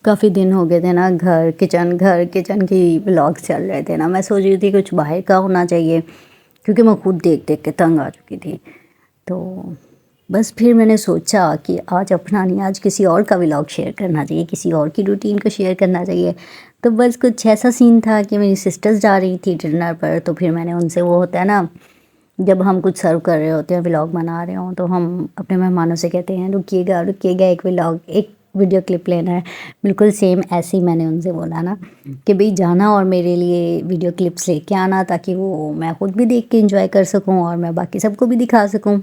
काफ़ी दिन हो गए थे ना, घर किचन की व्लॉग चल रहे थे ना। मैं सोच रही थी कुछ बाहर का होना चाहिए, क्योंकि मैं खुद देख देख के तंग आ चुकी थी। तो बस फिर मैंने सोचा कि आज अपना नहीं, आज किसी और का व्लॉग शेयर करना चाहिए, किसी और की रूटीन को शेयर करना चाहिए। तो बस कुछ ऐसा सीन था कि मेरी सिस्टर्स जा रही थी डिनर पर, तो फिर मैंने उनसे, वो होता है ना जब हम कुछ सर्व कर रहे होते हैं, व्लॉग बना रहे हों, तो हम अपने मेहमानों से कहते हैं रुकिएगा रुकिएगा, एक वीडियो क्लिप लेना है। बिल्कुल सेम ऐसे ही मैंने उनसे बोला ना कि भाई जाना और मेरे लिए वीडियो क्लिप्स लेके आना, ताकि वो मैं खुद भी देख के एंजॉय कर सकूं और मैं बाकी सबको भी दिखा सकूं।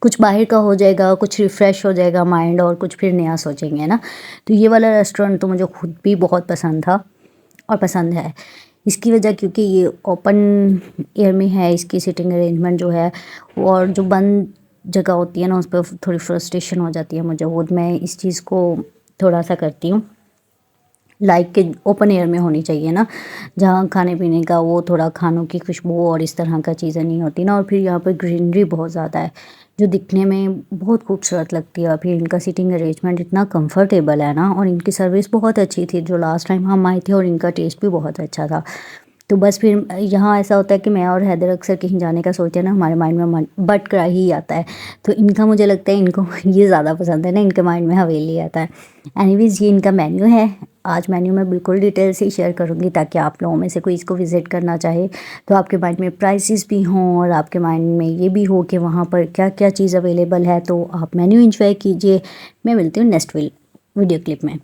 कुछ बाहर का हो जाएगा, कुछ रिफ़्रेश हो जाएगा माइंड, और कुछ फिर नया सोचेंगे ना। तो ये वाला रेस्टोरेंट तो मुझे खुद भी बहुत पसंद था और पसंद है। इसकी वजह क्योंकि ये ओपन एयर में है, इसकी सीटिंग अरेंजमेंट जो है, और जो बंद जगह होती है ना, उस पर थोड़ी फ्रस्ट्रेशन हो जाती है मुझे। वो मैं इस चीज़ को थोड़ा सा करती हूँ, लाइक के ओपन एयर में होनी चाहिए ना, जहाँ खाने पीने का वो थोड़ा खानों की खुशबू और इस तरह का चीज़ें नहीं होती ना। और फिर यहाँ पर ग्रीनरी बहुत ज़्यादा है जो दिखने में बहुत खूबसूरत लगती है। और फिर इनका सीटिंग अरेंजमेंट इतना कंफर्टेबल है ना, और इनकी सर्विस बहुत अच्छी थी जो लास्ट टाइम हम आए थे, और इनका टेस्ट भी बहुत अच्छा था। तो बस फिर यहाँ ऐसा होता है कि मैं और हैदर अक्सर कहीं जाने का सोचते हैं ना, हमारे माइंड में बट करा ही आता है। तो इनका मुझे लगता है इनको ये ज़्यादा पसंद है ना, इनके माइंड में हवेली आता है। एनीवेज़ ये इनका मेन्यू है। आज मेन्यू मैं बिल्कुल डिटेल से शेयर करूँगी, ताकि आप लोगों में से कोई इसको विज़िट करना चाहे तो आपके माइंड में प्राइसेस भी हों, और आपके माइंड में ये भी हो कि वहाँ पर क्या क्या चीज़ अवेलेबल है। तो आप मेन्यू एंजॉय कीजिए। मैं मिलती हूँ नेक्स्ट वीडियो क्लिप में।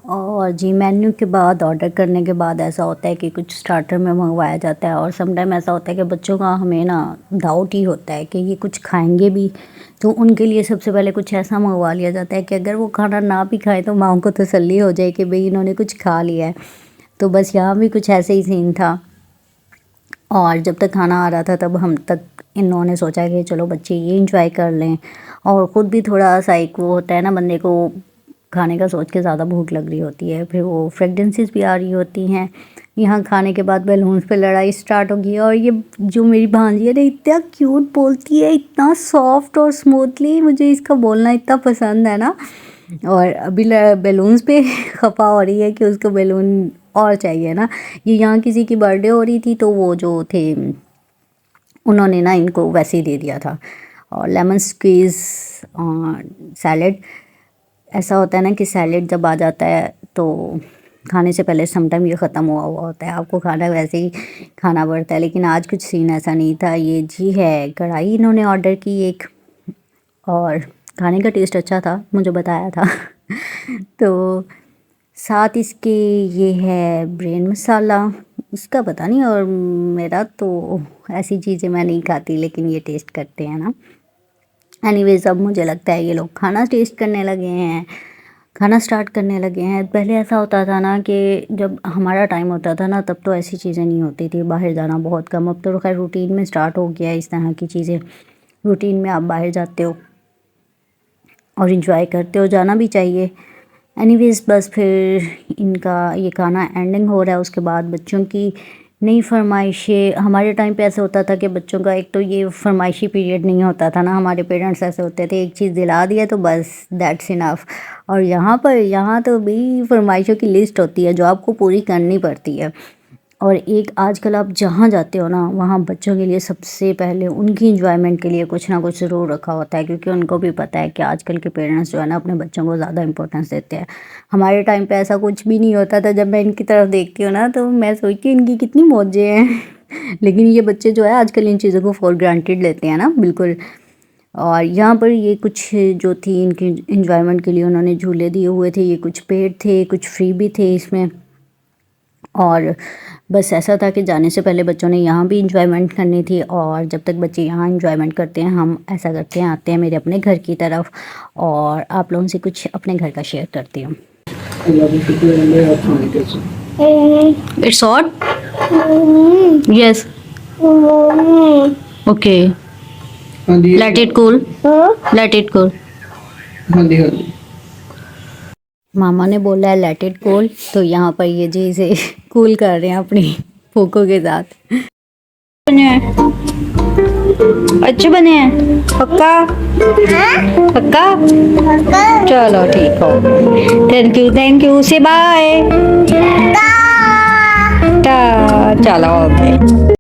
और जी मेन्यू के बाद, ऑर्डर करने के बाद ऐसा होता है कि कुछ स्टार्टर में मंगवाया जाता है, और समटाइम ऐसा होता है कि बच्चों का हमें ना डाउट ही होता है कि ये कुछ खाएंगे भी। तो उनके लिए सबसे पहले कुछ ऐसा मंगवा लिया जाता है कि अगर वो खाना ना भी खाए तो माँ को तसल्ली हो जाए कि भाई इन्होंने कुछ खा लिया है। तो बस यहाँ भी कुछ ऐसे ही सीन था। और जब तक खाना आ रहा था तब हम तक इन्होंने सोचा कि चलो बच्चे ये इंजॉय कर लें, और ख़ुद भी थोड़ा सा एक वो होता है ना, बंदे को खाने का सोच के ज़्यादा भूख लग रही होती है, फिर वो फ्रेगनेंसीज भी आ रही होती हैं। यहाँ खाने के बाद बैलून्स पे लड़ाई स्टार्ट होगी, और ये जो मेरी भांजी है ना, इतना क्यूट बोलती है, इतना सॉफ्ट और स्मूथली, मुझे इसका बोलना इतना पसंद है ना। और अभी बैलून्स पे खफा हो रही है कि उसको बैलून और चाहिए ना। ये यहाँ किसी की बर्थडे हो रही थी, तो वो जो थे उन्होंने ना इनको वैसे ही दे दिया था। और लेमन स्क्वीज़ सैलेड, ऐसा होता है ना कि सैलेड जब आ जाता है तो खाने से पहले समटाइम ये ख़त्म हुआ हुआ होता है, आपको खाना वैसे ही खाना पड़ता है। लेकिन आज कुछ सीन ऐसा नहीं था। ये जी है कढ़ाई इन्होंने ऑर्डर की एक, और खाने का टेस्ट अच्छा था, मुझे बताया था। तो साथ इसके ये है ब्रेन मसाला, इसका पता नहीं। और मेरा तो ऐसी चीज़ें मैं नहीं खाती, लेकिन ये टेस्ट करते हैं ना। एनीवेज अब मुझे लगता है ये लोग खाना टेस्ट करने लगे हैं, खाना स्टार्ट करने लगे हैं। पहले ऐसा होता था ना कि जब हमारा टाइम होता था ना, तब तो ऐसी चीज़ें नहीं होती थी, बाहर जाना बहुत कम। अब तो खैर रूटीन में स्टार्ट हो गया है इस तरह की चीज़ें। रूटीन में आप बाहर जाते हो और इन्जॉय करते हो, जाना भी चाहिए। एनीवेज बस फिर इनका ये खाना एंडिंग हो रहा है, उसके बाद बच्चों की नई फरमाइशें। हमारे टाइम पे ऐसे होता था कि बच्चों का एक तो ये फरमाइशी पीरियड नहीं होता था ना, हमारे पेरेंट्स ऐसे होते थे, एक चीज़ दिला दिया तो बस दैट्स इनफ। और यहाँ तो भी फरमाइशों की लिस्ट होती है जो आपको पूरी करनी पड़ती है। और एक आजकल आप जहाँ जाते हो ना, वहाँ बच्चों के लिए सबसे पहले उनकी एंजॉयमेंट के लिए कुछ ना कुछ ज़रूर रखा होता है, क्योंकि उनको भी पता है कि आजकल के पेरेंट्स जो है ना, अपने बच्चों को ज़्यादा इंपॉर्टेंस देते हैं। हमारे टाइम पे ऐसा कुछ भी नहीं होता था। जब मैं इनकी तरफ देखती हूँ ना, तो मैं सोचती हूँ इनकी कितनी मौजें हैं। लेकिन ये बच्चे जो है आजकल इन चीज़ों को फॉर ग्रांटेड लेते हैं ना, बिल्कुल। और यहाँ पर ये कुछ जो थी इनकी एंजॉयमेंट के लिए उन्होंने झूले दिए हुए थे, ये कुछ पेड थे, कुछ फ्री भी थे इसमें। और बस ऐसा था कि जाने से पहले बच्चों ने यहाँ भी इंजॉयमेंट करनी थी, और जब तक बच्चे यहाँ इंजॉयमेंट करते हैं हम ऐसा करते हैं, आते हैं मेरे अपने घर की तरफ और आप लोगों से कुछ अपने घर का शेयर करती हूँ। It's hot, yes, okay, let it cool, let it cool. मामा ने बोला है लेट इट कूल, तो यहाँ पर ये जी इसे कूल कर रहे हैं अपनी फूकों के साथ। बने हैं, अच्छे बने हैं, पक्का पक्का, चलो ठीक हो, थैंक यू से बाय, चलो ओके।